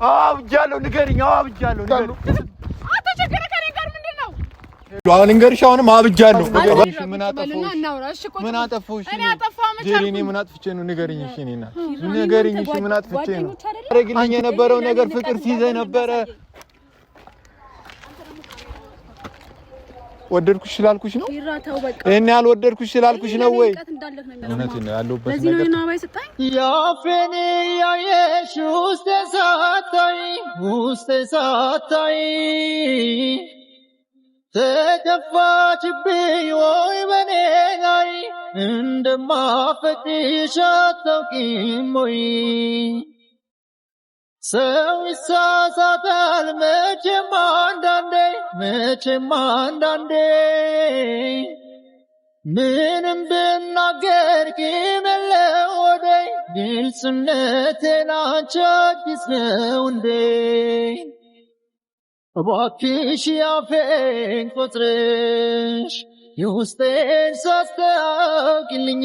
አብጃለሁ ንገሪኝ አብጃለሁ አትቸገረ ከኔ ጋር ምንድነው አሁን እንገርሽ አሁንም አብጃለሁ ምን አጠፋሁሽ ጄሪኔ ምን አጥፍቼ ነው ንገሪኝ እሺ እኔና ንገሪኝ እሺ ምን አጥፍቼ ነው አረግልኝ የነበረው ነገር ፍቅር ሲይዘኝ ነበረ ወደድኩሽ ስላልኩሽ ነው እኔ ያልወደድኩሽ ስላልኩሽ ነው ወይ እውነቴን ነው ያለሁበት ነገር ያፈኔ ያየሽ ውስጤ ሳታይ ተከፋችብኝ ወይ በኔ ላይ እንደማፈቅርሽ አታውቂም ወይ ሰው ይሳሳታል መቼም አንዳንዴ ምንም ብናገር ቂመለው ወደይ ግልጽነቴን አንቺ አዲስ ነው እንዴ እባክሽ ያፌን ቁጥርሽ የውስጤን ሳስታውቂልኝ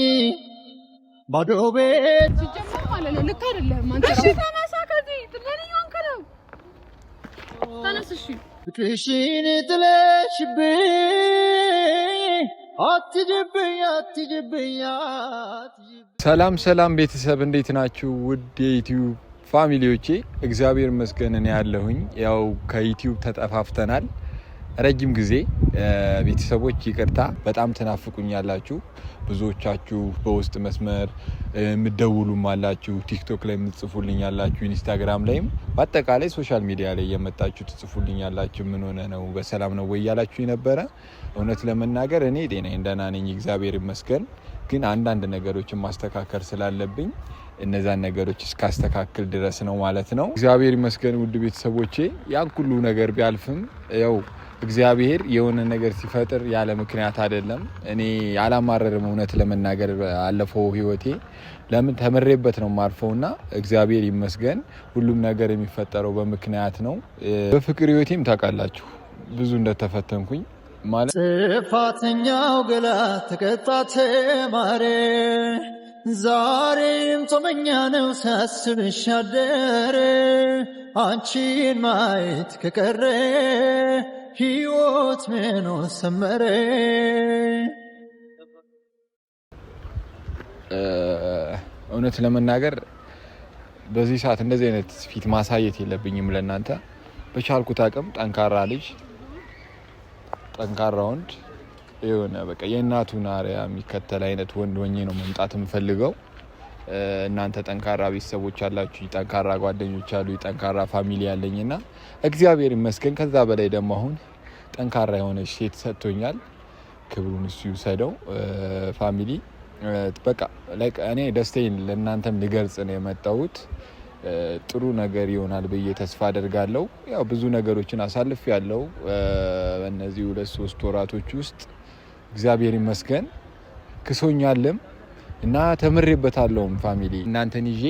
ባዶ ቤት ሲጀምር ማለት ነው ልክ አይደለም አንተ እሺ ተነሳ ከዚህ ትመሪውን ከረው ተነስሽ ፍቅርሽን ጥለሽብኝ አትጅብኝ ሰላም ቤተሰብ እንዴት ናችሁ ውድ የዩቲዩብ ፋሚሊዎቼ እግዚአብሔር ይመስገን እኔ ያለሁኝ ያው ከዩቲዩብ ተጠፋፍተናል ረጅም ጊዜ ቤተሰቦች ይቅርታ በጣም ተናፍቁኛላችሁ ብዙዎቻችሁ በውስጥ መስመር ምደውሉም አላችሁ ቲክቶክ ላይ ምጽፉልኝ አላችሁ ኢንስታግራም ላይም በአጠቃላይ ሶሻል ሚዲያ ላይ የመጣችሁ ትጽፉልኝ አላችሁ ምን ሆነ ነው በሰላም ነው ወይ ያላችሁ ነበረ እውነት ለመናገር እኔ ደህና ነኝ እግዚአብሔር ይመስገን ግን አንዳንድ ነገሮችን ማስተካከል ስላለብኝ እነዛን ነገሮች እስካስተካክል ድረስ ነው ማለት ነው እግዚአብሔር ይመስገን ውድ ቤተሰቦቼ ያን ሁሉ ነገር ቢያልፍም ያው እግዚአብሔር የሆነ ነገር ሲፈጥር ያለ ምክንያት አይደለም እኔ አላማረርም እውነት ለመናገር አለፈው ህይወቴ ለምን ተመረበት ነው ማርፈውና እግዚአብሔር ይመስገን ሁሉም ነገር የሚፈጠረው በምክንያት ነው በፍቅር ህይወቴም ታውቃላችሁ ብዙ እንደተፈተንኩኝ ማለት ጥፋተኛው ገላ ተቀጣተ ማረ ዛሬም ጾመኛ ነው ሳስብሽ አደረ አንቺን ማየት ከቀረ ህይወት ምን ሰመረ እውነት ለመናገር በዚህ ሰዓት እንደዚህ አይነት ፊት ማሳየት የለብኝም ለእናንተ በቻልኩት አቅም ጠንካራ ልጅ ጠንካራ ወንድ የሆነ በቃ የእናቱን አርአያ የሚከተል አይነት ወንድ ሆኜ ነው መምጣት የምፈልገው እናንተ ጠንካራ ቤተሰቦች አላችሁ ጠንካራ ጓደኞች አሉ ጠንካራ ፋሚሊ ያለኝና እግዚአብሔር ይመስገን ከዛ በላይ ደግሞ አሁን ጠንካራ የሆነች ሴት ሰጥቶኛል ክብሩን እሱ ይሰደው ፋሚሊ በቃ ላይክ እኔ ደስታዬን ለእናንተም ልገልጽ ነው የመጣሁት ጥሩ ነገር ይሆናል ብዬ ተስፋ አደርጋለሁ ያው ብዙ ነገሮችን አሳልፌያለሁ በእነዚህ 2-3 ወራቶች ውስጥ እግዚአብሔር ይመስገን ክሶኛልም እና ተምሬበታለሁ ፋሚሊ እናንተን ይዤ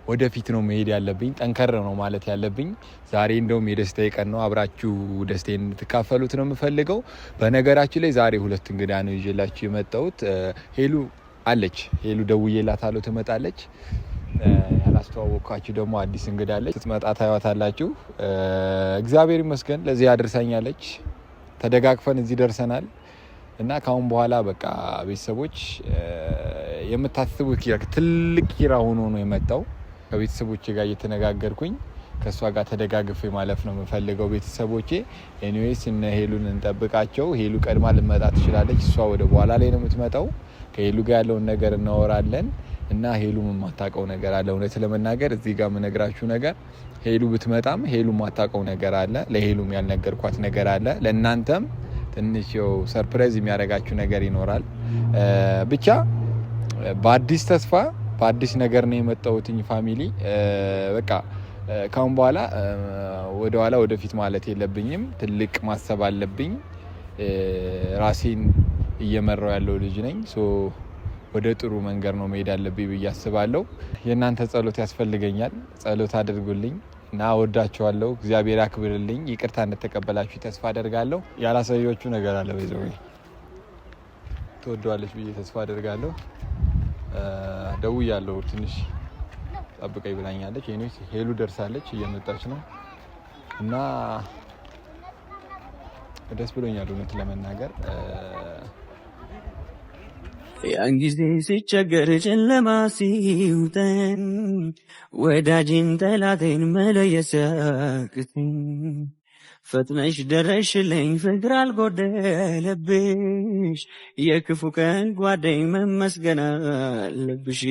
ወደፊት ነው መሄድ ያለብኝ ጠንከር ነው ማለት ያለብኝ ዛሬ እንደውም የደስታዬ ቀን ነው አብራችሁ ደስታዬን ትካፈሉት ነው የምፈልገው በነገራችን ላይ ዛሬ ሁለት እንግዳ ነው ይዤላችሁ የመጣሁት ሄሉ አለች ሄሉ ደውዬላታለሁ ትመጣለች ያላስተዋወቅኳችሁ ደግሞ አዲስ እንግዳ አለች ስትመጣ ታዩታላችሁ እግዚአብሔር ይመስገን ለዚህ አድርሳኛለች ተደጋግፈን እዚህ ደርሰናል እና ካሁን በኋላ በቃ ቤተሰቦች የምታስቡት ትልቅ ኪራ ሆኖ ነው የመጣው ከቤተሰቦቼ ጋር እየተነጋገርኩኝ ከሷ ጋር ተደጋግፌ ማለፍ ነው የምፈልገው ቤተሰቦቼ ኤኒዌይስ እነ ሄሉን እንጠብቃቸው ሄሉ ቀድማ ልመጣ ትችላለች እሷ ወደ በኋላ ላይ ነው የምትመጣው ከሄሉ ጋር ያለውን ነገር እናወራለን እና ሄሉ የማታውቀው ነገር አለ እውነት ለመናገር እዚህ ጋር የምነግራችሁ ነገር ሄሉ ብትመጣም ሄሉ የማታውቀው ነገር አለ ለሄሉም ያልነገርኳት ነገር አለ ለእናንተም ትንሽ ሰርፕራይዝ የሚያደርጋችሁ ነገር ይኖራል ብቻ በአዲስ ተስፋ በአዲስ ነገር ነው የመጣሁትኝ ፋሚሊ በቃ ካሁን በኋላ ወደ ኋላ ወደፊት ማለት የለብኝም ትልቅ ማሰብ አለብኝ ራሴን እየመራው ያለው ልጅ ነኝ ሶ ወደ ጥሩ መንገድ ነው መሄድ ያለብኝ ብዬ አስባለሁ የእናንተ ጸሎት ያስፈልገኛል ጸሎት አድርጉልኝ እና ወዳችኋለሁ እግዚአብሔር ያክብርልኝ ይቅርታ እንደተቀበላችሁ ተስፋ አደርጋለሁ ያላሳያችሁ ነገር አለ በዛው ተወዷለች ብዬ ተስፋ አደርጋለሁ ደውያለሁ ትንሽ ጠብቀኝ ብላኛለች። እኔስ ሄሉ ደርሳለች እየመጣች ነው እና ደስ ብሎኛል እውነት ለመናገር ያን ጊዜ ሲቸገር ጨለማ ሲውጠን ወዳጅን ጠላቴን መለየት ሲያቅተኝ ፈጥነሽ ደረሽልኝ ፍቅር አልጎደለብሽ የክፉ ቀን ጓደኝ መመስገን አለብሽ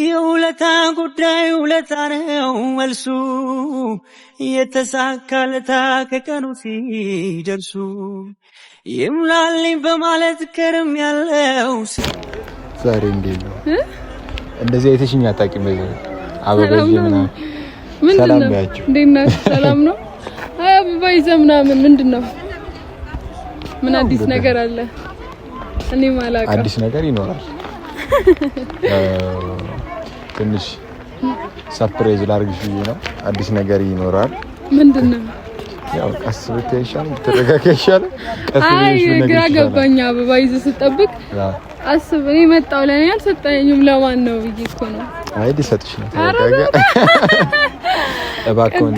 የውለታ ጉዳይ ውለታ ነው መልሱ የተሳካለታ ከቀኑ ሲደርሱ ይምላልኝ በማለት ከርም ያለው ዛሬ እንዴት ነው እንደዚህ አይተሽኝ አታውቂም አበባዬ ምናምን ሰላም ያችሁ እንዴት ነህ ሰላም ነው አበባ ይዘህ ምናምን ምንድነው ምን አዲስ ነገር አለ እኔ ማላቀ አዲስ ነገር ይኖራል ትንሽ ሰርፕራይዝ ላርግሽ ብዬ ነው አዲስ ነገር ይኖራል ምንድነው ያው ቀስ ብትይሻል ተረጋጋሻል ቀስ ብትይሽ ነገር ግራ ገባኝ አበባ ይዘህ ስጠብቅ አስብ እኔ መጣው ለኔ አልሰጠኝም ለማን ነው ብዬ እኮ ነው አይዲ ሰጥሽ ነው ተረጋጋ እባክዎን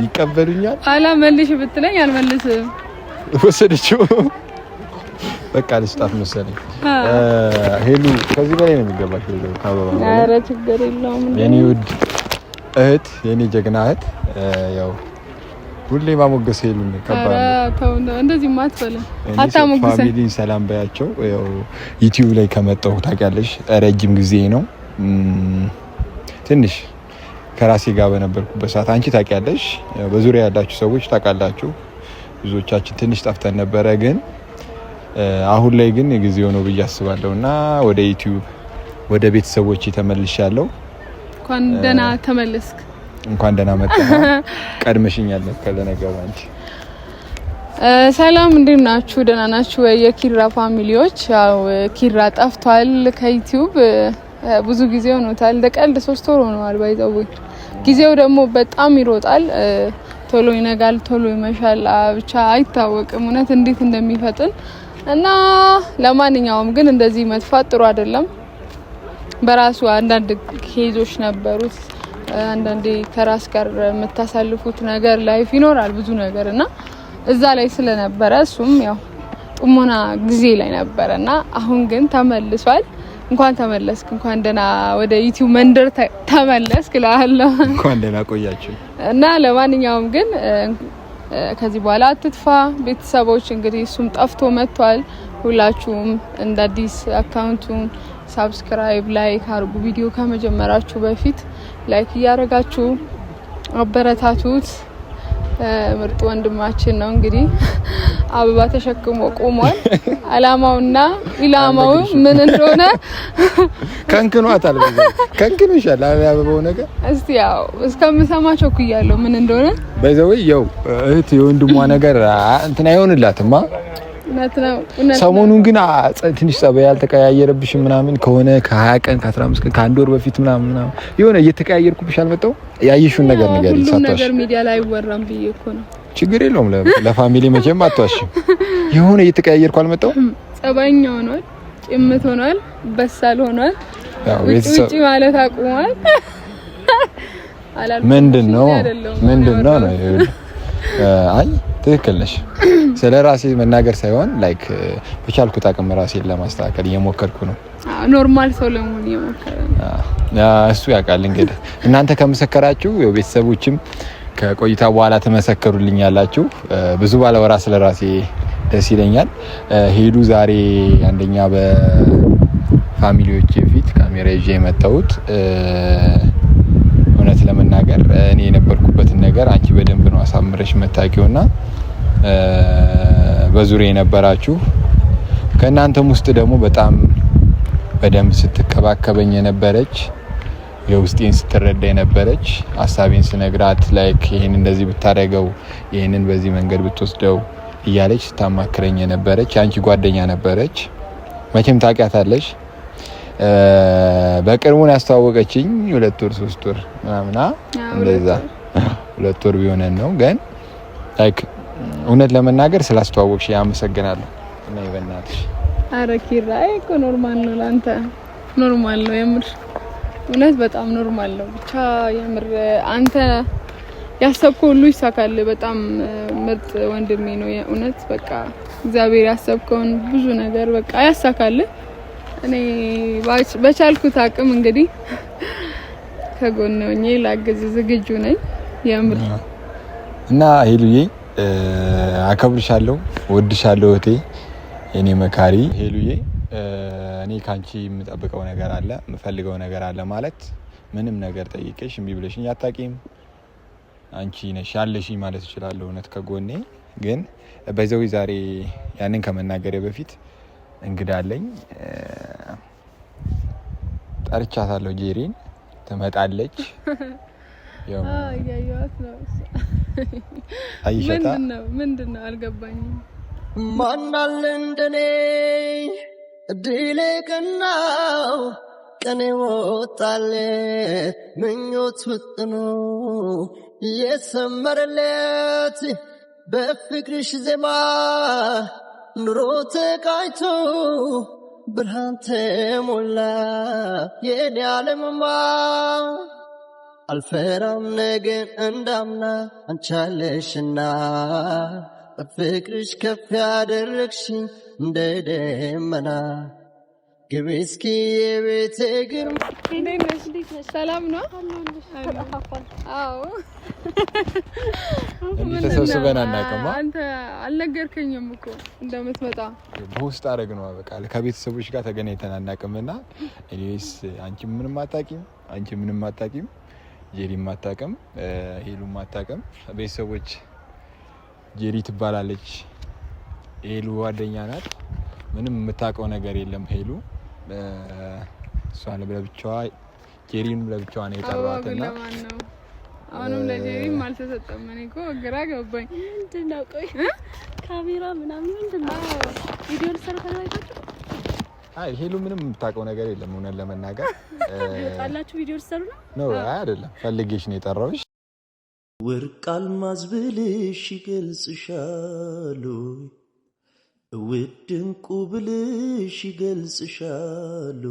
ይቀበሉኛል አላመልሽ ብትለኝ አልመልስም ወሰደችው በቃ ልስጣት መሰለኝ ሄሉ ከዚህ በላይ ነው የሚገባሽ አበባ ኧረ ችግር የለውም የኔ ውድ እህት የኔ ጀግና እህት ያው ሁሌ ማሞገስ ሄሉን ከባድ ነው እንደዚህ ማትፈለ አታሞገሰ ፋሚሊ ሰላም ባያቸው ያው ዩቲዩብ ላይ ከመጣሁ ታውቂያለሽ ረጅም ጊዜ ነው ትንሽ ከራሴ ጋር በነበርኩበት ሰዓት አንቺ ታውቂያለሽ በዙሪያ ያላችሁ ሰዎች ታውቃላችሁ ብዙዎቻችን ትንሽ ጠፍተን ነበረ ግን አሁን ላይ ግን ጊዜው ነው ብዬ አስባለሁና ወደ ዩቲዩብ ወደ ቤተሰቦቼ ተመልሻለሁ እንኳን ደህና ተመለስክ እንኳን ደህና መጣ ቀድመሽኛል ከለነገው አንቺ ሰላም እንዴት ናችሁ ደህና ናችሁ የኪራ ፋሚሊዎች ያው ኪራ ጠፍቷል ከዩቲዩብ ብዙ ጊዜ ሆኖታል እንደቀልድ 3 ወር ሆኗል ባይዘው ጊዜው ደግሞ በጣም ይሮጣል ቶሎ ይነጋል ቶሎ ይመሻል ብቻ አይታወቅም እውነት እንዴት እንደሚፈጥን እና ለማንኛውም ግን እንደዚህ መጥፋት ጥሩ አይደለም በራሱ አንዳንድ ኬዞች ነበሩት አንዳንዴ ከራስ ጋር የምታሳልፉት ነገር ላይፍ ይኖራል ብዙ ነገርና እዛ ላይ ስለነበረ እሱም ያው ጥሞና ጊዜ ላይ ነበርና አሁን ግን ተመልሷል እንኳን ተመለስክ እንኳን ደህና ወደ ዩቲዩብ መንደር ተመለስክ እላለሁ እንኳን ደህና ቆያችሁ እና ለማንኛውም ግን ከዚህ በኋላ አትጥፋ ቤተሰቦች እንግዲህ እሱም ጠፍቶ መጥቷል ሁላችሁም እንደ አዲስ አካውንቱን ሰብስክራይብ ላይክ አርጉ ቪዲዮ ከመጀመራችሁ በፊት ላይክ ያረጋችሁ አበረታቱት ምርጥ ወንድማችን ነው እንግዲህ አበባ ተሸክሞ ቆሟል አላማውና ኢላማው ምን እንደሆነ ከንክኗታል ከንክንሻል አበባው ነገር እስቲ ያው እስከምሰማቸው ኩያለው ምን እንደሆነ ባይዘው ያው እህት የወንድሟ ነገር እንትና አይሆንላትማ ነው ሰሞኑን ግን ትንሽ ጸባይ ያልተቀያየረብሽ ምናምን ከሆነ ከ20 ቀን ከ15 ቀን ከአንድ ወር በፊት ምናምን የሆነ እየተቀያየርኩብሽ አልመጣው ያየሽውን ነገር ነገር ይሳታሽ ነገር ሚዲያ ላይ ወራም ብዬ እኮ ነው ችግር የለውም ለፋሚሊ መቼም አትዋሽ የሆነ እየተቀያየርኩ አልመጣው ጸባይኛ ሆኗል ጭምት ሆኗል በሳል ሆኗል ውጪ ማለት አቁሟል ምንድነው ነው አይ ትክክል ነሽ ስለራሴ መናገር ሳይሆን ላይክ በቻልኩት አቅም ራሴን ለማስተካከል እየሞከርኩ ነው ኖርማል ሰው ለመሆን እየሞከረ ነው እሱ ያውቃል እንግዲህ እናንተ ከመሰከራችሁ ቤተሰቦችም ከቆይታ በኋላ ተመሰከሩልኛላችሁ ብዙ ባለወራ ስለራሴ ደስ ይለኛል ሄዱ ዛሬ አንደኛ በፋሚሊዎች ፊት ካሜራ ይዤ የመጣሁት እውነት ለመናገር እኔ የነበርኩበትን ነገር አንቺ በደንብ ነው አሳምረሽ መታቂውና በዙሪያ የነበራችሁ ከእናንተም ውስጥ ደግሞ በጣም በደንብ ስትከባከበኝ የነበረች የውስጤን ስትረዳ የነበረች ሐሳቤን ስነግራት ላይክ ይሄን እንደዚህ ብታደርገው ይሄንን በዚህ መንገድ ብትወስደው እያለች ስታማክረኝ የነበረች አንቺ ጓደኛ ነበረች መቼም ታውቂያታለሽ በቅርቡ ነው ያስተዋወቀችኝ 2 ወር 3 ወር ምናምን እንደዛ 2 ወር ቢሆነን ነው ግን ላይክ እውነት ለመናገር ስላስተዋወቅሽ ያመሰግናለሁ እና ይበናልሽ አረ ኪራ እኮ ኖርማል ነው ላንተ ኖርማል ነው የምር እውነት በጣም ኖርማል ነው። ብቻ የምር አንተ ያሰብከው ሁሉ ይሳካል። በጣም ምርጥ ወንድሜ ነው የእውነት በቃ እግዚአብሔር ያሰብከውን ብዙ ነገር በቃ ያሳካል። እኔ በቻልኩት አቅም እንግዲህ ከጎን ሆኜ ላግዝ ዝግጁ ነኝ የምር እና ሄሉዬ አከብርሻለሁ፣ ወድሻለሁ እህቴ፣ የኔ መካሪ ሄሉዬ። እኔ ካንቺ የምጠብቀው ነገር አለ፣ የምፈልገው ነገር አለ ማለት ምንም ነገር ጠይቄሽ እምቢ ብለሽኝ አታውቂም። አንቺ ነሽ ያለሽኝ ማለት እችላለሁ እውነት ከጎኔ። ግን በዛው ዛሬ ያንን ከመናገሬ በፊት እንግዳ አለኝ፣ ጠርቻታለሁ። ጄሪን ትመጣለች። ያው ያያያት ነው አይሸታ ምንድነው አልገባኝም። ማናለ እንደኔ እድሌ ቀናው ቀኔ ወጣለት ምኞት ውጥኑ የሰመረለት በፍቅርሽ ዜማ ኑሮ ተቃይቶ ብርሃን ተሞላ የኔ ዓለምማ አልፈራም ነገን እንዳምና አንቻለሽና በፍቅርሽ ከፍ ያደረግሽኝ እንደ ደመና ግቢ እስኪ የቤቴ ግርማ። እንዴት ነሽ? ሰላም ነው? አዎ ተሰብስበን አናውቅም። አንተ አልነገርከኝም እኮ እንደምትመጣ። በውስጥ አደረግ ነው በቃ ከቤተሰቦች ጋር ተገናኝተን አናውቅምና እኔስ አንቺ ምንም አታውቂም፣ አንቺ ምንም አታውቂም፣ ጄሪም አታውቅም፣ ሄሉም አታውቅም። ቤተሰቦች ጄሪ ትባላለች፣ ሄሉ ጓደኛ ናት። ምንም የምታውቀው ነገር የለም ሄሉ። እሷን ለብቻዋ ጄሪን ለብቻዋ ነው የጠራትና አሁንም ለጄሪም አልተሰጠም። እኔ እኮ ግራ ገባኝ። ምንድነው? ቆይ ካሜራ ምናምን ምንድነው? ቪዲዮ ልሰራላችሁ? አይ ሄሉ ምንም የምታውቀው ነገር የለም እውነት ለመናገር። ይወጣላችሁ ቪዲዮ ልሰሩ ነው? አይደለም ፈልጌሽ ነው የጠራሁሽ። ወርቅ አልማዝ ብልሽ ይገልጽሻል፣ ውድ ዕንቁ ብልሽ ይገልጽሻል።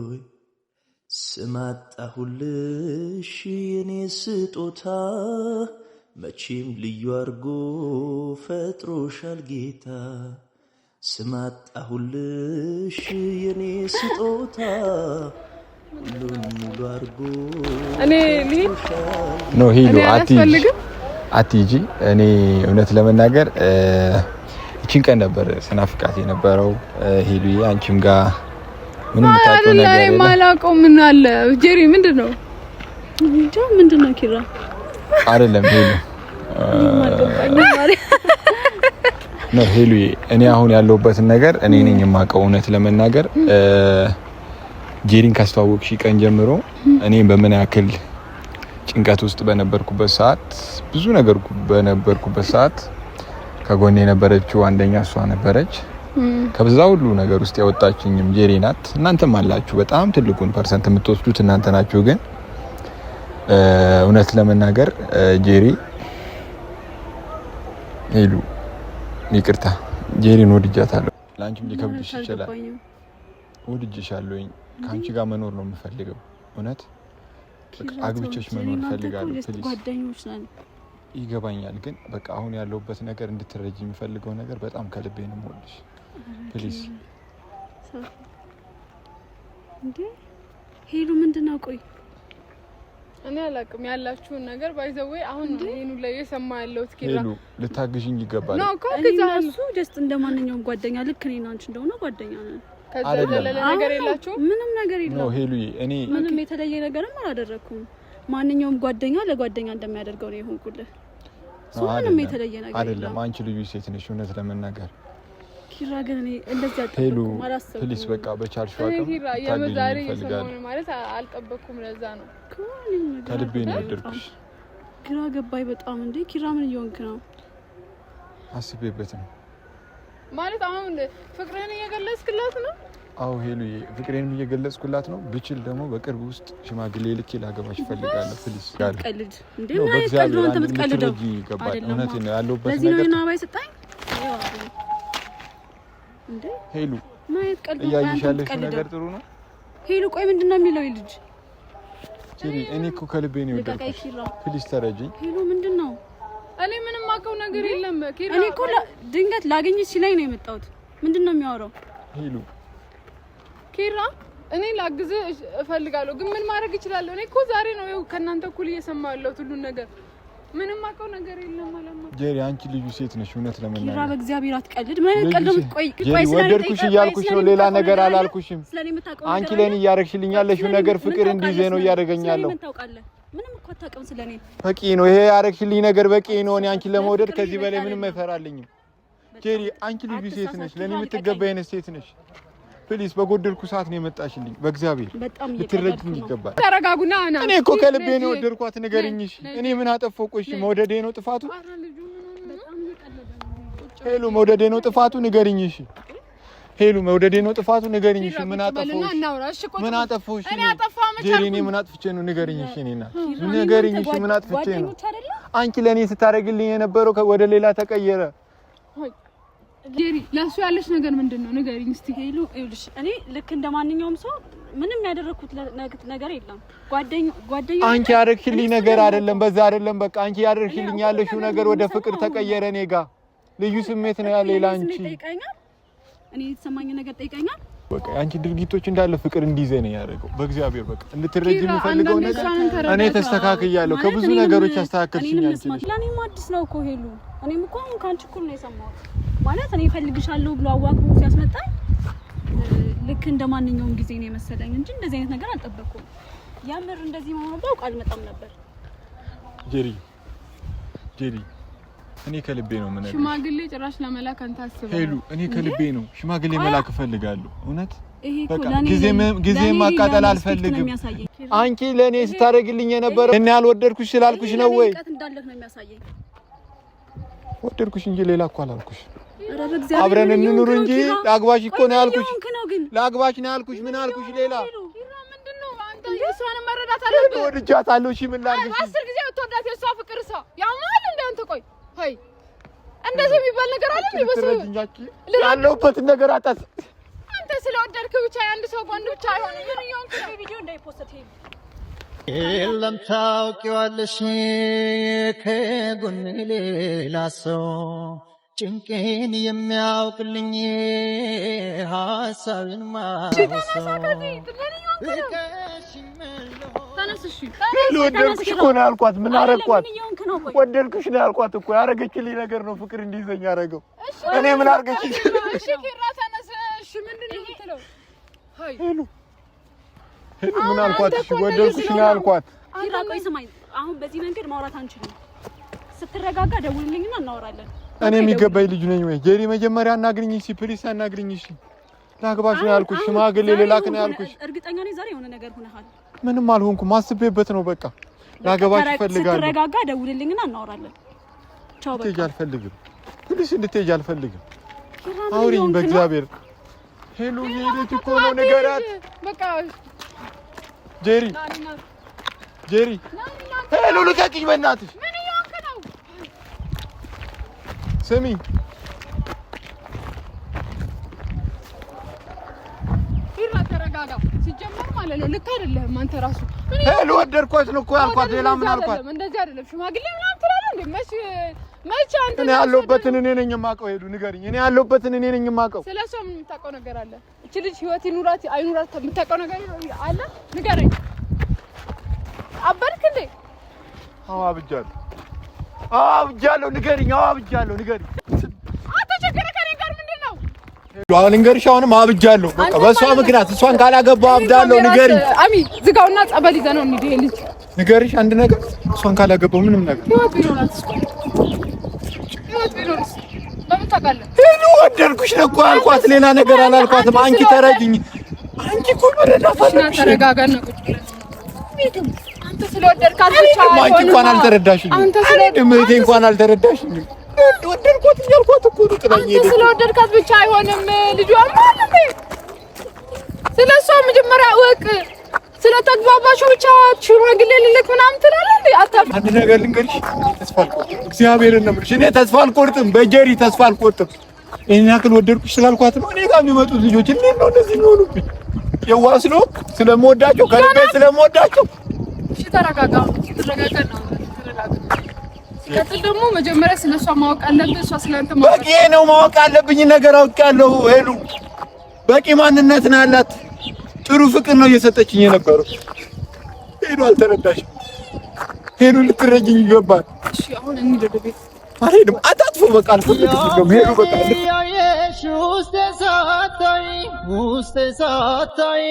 ስም አጣሁልሽ የኔ ስጦታ መቼም ልዩ አርጎ ፈጥሮሻል ጌታ። ስም አጣሁልሽ የኔ ስጦታ ሁሉን ሙሉ አርጎ እኔ ነው ሄሉ አትይጂ። እኔ እውነት ለመናገር እቺን ቀን ነበር ስናፍቃት የነበረው ሄሉዬ። አንቺም ጋር ምንም ታውቂው ነገር የለም። ማላውቀው ምን አለ ጄሪ? ምንድነው እንጃ። ምንድነው ኪራ? አይደለም ሄሉ ነው ሄሉዬ። እኔ አሁን ያለሁበትን ነገር እኔ ነኝ የማውቀው እውነት ለመናገር። ጄሪን ካስተዋወቅሽ ቀን ጀምሮ እኔ በምን ያክል ጭንቀት ውስጥ በነበርኩበት ሰዓት፣ ብዙ ነገር በነበርኩበት ሰዓት ከጎኔ የነበረችው አንደኛ እሷ ነበረች። ከብዛ ሁሉ ነገር ውስጥ ያወጣችኝም ጄሪ ናት። እናንተም አላችሁ፣ በጣም ትልቁን ፐርሰንት የምትወስዱት እናንተ ናችሁ። ግን እውነት ለመናገር ጄሪ ሄሉ ይቅርታ ጄሪን ወድጃታለሁ። ላንቺም ሊከብድሽ ይችላል። ወድጄሻለሁኝ። ካንቺ ጋር መኖር ነው የምፈልገው። እውነት አግብቼሽ መኖር ፈልጋለሁ። ፕሊዝ ጓደኞች ነን። ይገባኛል። ግን በቃ አሁን ያለሁበት ነገር እንድትረጂ የሚፈልገው ነገር በጣም ከልቤ ነው የምወድሽ። ፕሊዝ እንዴ ሄሉ ምንድነው? ቆይ እኔ አላውቅም ያላችሁን ነገር ባይዘው አሁን ይሄን ላይ የሰማ ያለው ትኬራ ሄሉ ልታግዢኝ ይገባል። ነው ከዛሱ ጀስት እንደማንኛውም ጓደኛ ልክ እኔና አንቺ እንደሆነ ጓደኛ ነን። ከዛ ለለ ነገር የላችሁ ምንም ነገር የለም። ነው ሄሉዬ፣ እኔ ምንም የተለየ ነገርም አላደረኩም። ማንኛውም ጓደኛ ለጓደኛ እንደሚያደርገው ነው የሆንኩልህ። ምንም የተለየ ነገር አይደለም። አንቺ ልዩ ሴት ነሽ እውነት ለመናገር። ኪራ ግን እኔ እንደዚህ አልጠበኩም። አላሰብኩም። ፕሊስ በቃ በቻልሽው አቅም ኪራ የዛሬ የሰሞኑን ማለት አልጠበኩም። ለዛ ነው ከልቤ ነው ያደርኩሽ። ግራ ገባኝ በጣም። እንዴ ኪራ ምን እየሆንክ ነው? አስቤበት ነው ማለት አሁን ፍቅርህን እየገለጽክላት ነው? አዎ ሄሉዬ፣ ፍቅሬንም እየገለጽኩላት ነው። ብችል ደግሞ በቅርብ ውስጥ ሽማግሌ ልኬ ላገባሽ እፈልጋለሁ። ፕሊስ ጋር ቀልድ እንዴ ምን አይቀልድ ነው? አንተ የምትቀልደው ይገባል። እውነቴን ነው ያለሁበት ነገር። ለዚህ ነው አባይ ሰጣኝ እንዴ ሄሉ። ማየት ቀልድ ነው። እያየሽ ያለሽ ነገር ጥሩ ነው ሄሉ። ቆይ ምንድነው የሚለው ልጅ? ጄሪ እኔ እኮ ከልቤ ነው የወደድኩሽ። ፕሊዝ ተረጂኝ። ሄሎ ምንድነው? እኔ ምንም አውቀው ነገር የለም ኪራ። እኔ እኮ ድንገት ላገኝሽ ሲለኝ ነው የመጣሁት። ምንድነው የሚያወራው? ሄሎ ኪራ እኔ ላግዝ እፈልጋለሁ ግን ምን ማድረግ እችላለሁ? እኔ እኮ ዛሬ ነው ከእናንተ እኩል እየሰማሁ ያለሁት ሁሉን ነገር። ምንም አውቀው ነገር የለም አላማ። ጄሪ አንቺ ልዩ ሴት ነሽ እውነት ለመናገር። ኪራ በእግዚአብሔር አትቀልድ። ምን ቀልድ ቆይ ወደድኩሽ እያልኩሽ ነው ሌላ ነገር አላልኩሽም። አንቺ ለኔ እያረግሽልኝ ያለሽው ነገር ፍቅር እንዲይዘ ነው እያደረገኛለሁ። ምንም እኮ አታውቅም ስለኔ። በቂ ነው ይሄ ያረግሽልኝ ነገር በቂ ነው። እኔ አንቺን ለመውደድ ከዚህ በላይ ምንም አይፈራልኝም። ጄሪ አንቺ ልዩ ሴት ነሽ፣ ለኔ የምትገባኝ ሴት ነሽ። ፕሊስ በጎደልኩ ሰዓት ነው የመጣሽልኝ። በእግዚአብሔር ልትረጂኝ ይገባል። ተረጋጉና እኔ እኮ ከልቤ ነው የወደድኳት። ንገሪኝሽ እኔ ምን አጠፋሁ? ቆይ መውደዴ ነው ጥፋቱ? ሄሉ መውደዴ ነው ጥፋቱ? ንገሪኝሽ ሄሉ መውደዴ ነው ጥፋቱ? ንገሪኝሽ ምን አጠፋሁ? ምን አጠፋሁ? ጄሪ እኔ ምን አጥፍቼ ነው? ንገሪኝሽ እኔና ንገሪኝሽ ምን አጥፍቼ ነው? አንቺ ለኔ ስታረግልኝ የነበረው ወደ ሌላ ተቀየረ። ጄሪ ለሱ ያለሽ ነገር ምንድነው? ንገሪኝ እስቲ። ሄሉ ይኸውልሽ እኔ ልክ እንደማንኛውም ሰው ምንም ያደረኩት ነገር የለም። ጓደኛ አንቺ ያደረግሽልኝ ነገር አይደለም፣ በዛ አይደለም። በቃ አንቺ ያደረግሽልኝ ያለሽው ነገር ወደ ፍቅር ተቀየረ። እኔ ጋር ልዩ ስሜት ነው ያለ ላንቺ። እኔ የተሰማኝ ነገር ጠይቀኛል። በቃ አንቺ ድርጊቶች እንዳለ ፍቅር እንዲይዘኝ ነው ያደረገው። በእግዚአብሔር በቃ እንድትረጂ የሚፈልገው ነገር እኔ ተስተካክያለሁ። ከብዙ ነገሮች አስተካክልሽኝ አንቺ ነሽ። ለኔም አዲስ ነው እኮ ሄሉ። እኔም እኮ ካንቺ እኩል ነው የሰማሁት። ማለት እኔ እፈልግሻለሁ ብሎ አዋክቦ ሲያስመጣኝ ልክ እንደማንኛውም ጊዜ ነው የመሰለኝ እንጂ እንደዚህ አይነት ነገር አልጠበቅኩም። ያምር እንደዚህ መሆኑ ባውቅ አልመጣም ነበር። ጄሪ እኔ ከልቤ ነው የምነግርሽ። ሽማግሌ ጭራሽ ለመላክ አንተ አስበህ ሄሉ፣ እኔ ከልቤ ነው ሽማግሌ መላክ እፈልጋለሁ። እውነት በቃ ጊዜ ማቃጠል አልፈልግም። አንቺ ለኔ ስታደርግልኝ የነበረው እኔ ያልወደድኩሽ ስላልኩሽ ነው ወይ? ወደድኩሽ እንጂ ሌላ እኮ አላልኩሽ። አብረን እንኑር እንጂ ላግባሽ እኮ ነው ያልኩሽ። ላግባሽ ነው ያልኩሽ። ምን አልኩሽ ሌላ? ምንድነው አንተ የሷን መረዳት አለብህ። ወድጃታለሁ። እሺ ምን ላድርግሽ? 10 ጊዜ ወጥቷት የሷ ፍቅር ሰው ያማል እንደ አንተ። ቆይ ሆይ እንደዚህ የሚባል ነገር አለ እንዴ? በሰው ያለሁበትን ነገር አጣስ። አንተ ስለወደድክ ብቻ አንድ ሰው ወንድ ብቻ አይሆንም። ምን ይሆንክ? ቪዲዮ እንዳይፖስት የለም ታውቂዋለሽ ከጎኔ ሌላ ሰው ጭንቄን የሚያውቅልኝ ሀሳብን ማሰው ወደድኩሽ እኮ ነው ያልኳት። ምን አረኳት? ወደድኩሽ ነው ያልኳት እኮ። ያረገችልኝ ነገር ነው ፍቅር እንዲይዘኝ ያረገው። እኔ ምን አርገችኝ? እሺ ኪራ ተነስ። እሺ ምንድነው የምትለው? ሃይ ሄሉ ምን አልኳት? እሺ ወደድኩሽ ነው ያልኳት። ኪራ ቆይ ስማኝ፣ አሁን በዚህ መንገድ ማውራት አንችልም። ስትረጋጋ ደውልልኝና እናወራለን። እኔ የሚገባኝ ልጅ ነኝ ወይ? ጄሪ መጀመሪያ አናግሪኝ እሺ፣ ፕሊስ አናግሪኝ እሺ። ላግባሽ ነው ያልኩሽ። ሽማግሌ ልላክ ነው ያልኩሽ። እርግጠኛ ነኝ ዛሬ የሆነ ነገር ሆነሃል። ምንም አልሆንኩም። አስቤበት ነው በቃ። ላገባሽ እፈልጋለሁ። ስትረጋጋ ደውልልኝና እናወራለን። ቻው በቃ። እንድትሄጂ አልፈልግም። ፕሊስ እንድትሄጂ አልፈልግም። አውሪኝ በእግዚአብሔር። ሄሉ የሄደች እኮ ነው ንገራት በቃ። ጄሪ ሄሉ ልቀቂኝ በእናትሽ። ምን እየሆንክ ነው? ስሚ ኪራ ተረጋጋ። ሲጀመር ማለት ነው ልክ አይደለም አንተ ራሱ። ሄሉ ወደድኳት ነው እኮ ያልኳት። ሌላ ምን አልኳት? እንደዚህ አይደለም። ሽማግሌ ምናምን ትላለህ እንዴ? መቼ አንተ እኔ ያለሁበትን እኔ ነኝ የማውቀው። ሄዱ ንገሪኝ። እኔ ያለሁበትን እኔ ነኝ የማውቀው። ስለሷ ምን የምታውቀው ነገር አለ? እቺ ልጅ ህይወት ይኑራት አይኑራት የምታውቀው ነገር አለ? ንገረኝ። አበድክ እንዴ? አዎ አብጃለሁ። ንገሪኝ። አዎ አብጃለሁ። ንገሪኝ። አንተ ችግር ከኔ ጋር ምንድነው? አሁን እንገርሽ። አሁንም አብጃለሁ። በቃ በሷ ምክንያት እሷን ካላገባው አብዳለሁ። ንገሪኝ። አሚ ዝጋውና ጸበል ይዘህ ነው እንዴ? ልጅ ንገሪሽ አንድ ነገር። እሷን ካላገባው ምንም ነገር ህይወት ቢኖርስ በምን ታውቃለህ? ሄሉ ወደድኩሽ ነው እኮ ያልኳት። ሌላ ነገር አላልኳትም። አንቺ ተረጅኝ። አንቺ እኮ መረዳት አለብሽ። ተረጋጋና ቁጭ ብለህ አንተ ስለወደድካት ብቻ አይሆንም። አንቺ እንኳን አልተረዳሽኝም። አንተ እንኳን አልተረዳሽኝም። ወደድኳት እያልኳት እኮ ነው ጥላኝ ሄደች። አንተ ስለወደድካት ብቻ አይሆንም። ልጇ ማለት ነው። ስለሷ መጀመሪያ እወቅ። ስለተግባባችሁ ብቻ ሽማግሌ ልልክ ምናምን ትላለህ እንዴ? አታፍር። አንድ ነገር ልንገርሽ፣ ተስፋ አልቆርጥም። እግዚአብሔርን ነው የምልሽ። እኔ ተስፋ አልቆርጥም። በጀሪ ተስፋ አልቆርጥም። ይሄን ያክል ወደድኩሽ ስላልኳት ነው እኔ ጋር የሚመጡት ልጆች እንዴት ነው እንደዚህ የሚሆኑብኝ? የዋህ ስለሆንኩ ስለምወዳቸው ከልቤ ስለምወዳቸው እሺ ተረጋጋ ነው ሲቀጥል ደግሞ መጀመሪያ ስለሷ ማወቅ አለብህ እሷ ስለአንተ ማወቅ በቂ ነው ማወቅ አለብኝ ነገር አውቃለሁ ሄሉ በቂ ማንነት ነው ያላት ጥሩ ፍቅር ነው እየሰጠችኝ የነበረው ሄሉ አልተረዳሽም ሄሉ ልትረጂኝ ይገባል እሺ አሁን እንሂድ ወደ ቤት አልሄድም አታጥፎ በቃ አልፈልግም ሄሉ በቃ ውስጤ ሳታይ